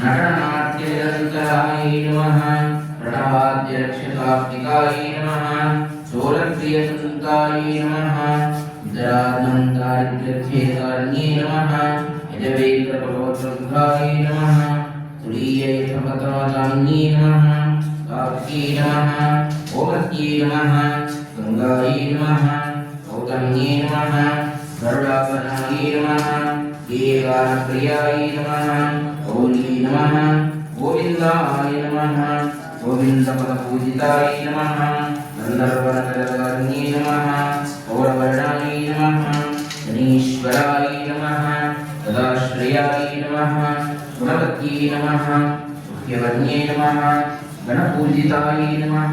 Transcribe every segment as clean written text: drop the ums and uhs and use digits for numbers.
नटनाट्यनिरन्तराय नमः प्रणवाद्यरक्षकात्मिकाय नमः शूलप्रियसन्ताय नमः निद्रानन्दारिद्र्यच्छेदान्ये नमः यजवेन्द्रभगवत्सन्ताय नमः तुरीयैकमतमदान्ये नमः काक्ये नमः ओमत्ये नमः गङ्गायै नमः गौतम्ये नमः गरुडासनाय नमः केदारप्रियाय नमः गौरी नमः गोविन्दाय नमः गोविन्दपदपूजिताय नमः गन्धर्वनगरवर्ण्ये नमः गौरवर्णाय नमः गणेश्वराय नमः तदाश्रयाय नमः गुणवत्ये नमः मुख्यवर्ण्ये नमः गणपूजिताय नमः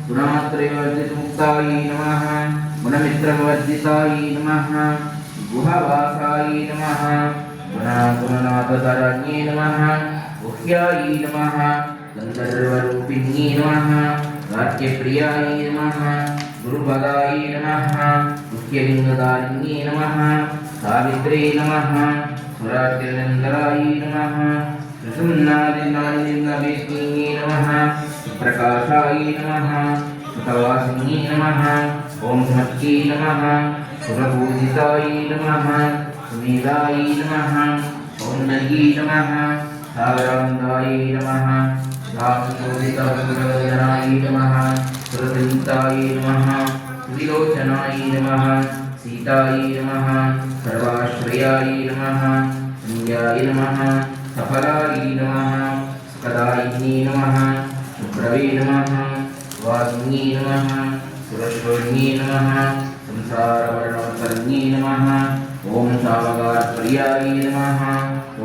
गुणात्रयवर्जितमुक्ताय नमः गुणमित्रवर्जिताय नमः गुहवासाय नमः गुणागुणनाथतरण्ये नमः गुह्याय नमः गन्धर्वरूपिण्ये नमः नाट्यप्रियाय नमः गुरुपदाय नमः गुह्यलिङ्गदारिण्ये नमः सावित्रे नमः सुरार्तिनन्दराय नमः सुषुम्नादिनादिलिङ्गवेद्ये नमः प्रकाशाय नमः सुतवासिन्ये नमः ॐ स्मत्ये नमः सुरपूजिताय नमः सुमेधाय नमः सौन्दर्ये नमः सागरान्ताय नमः रामचोदितवरदनाय नमः सुरसंहिताय नमः सुविलोचनाय नमः सीताय नमः सर्वाश्रयाय नमः संज्ञाय नमः सफलाय नमः सुखदायिन्ये नमः शुभ्रवे नमः वासिन्ये नमः सुरश्वर्ण्ये नमः संसारवर्णवतर्न्ये नमः ॐ सामगात्प्रियाय नमः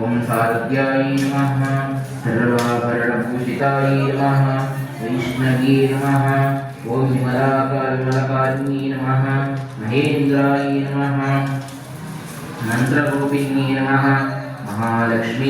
ॐ सारथ्याय नमः सर्वाभरणभूषिताय नमः वैष्णवे नमः ॐ विमलाकारिमलकारिण्ये नमः महेन्द्राय नमः मन्त्ररूपिण्ये नमः महालक्ष्मी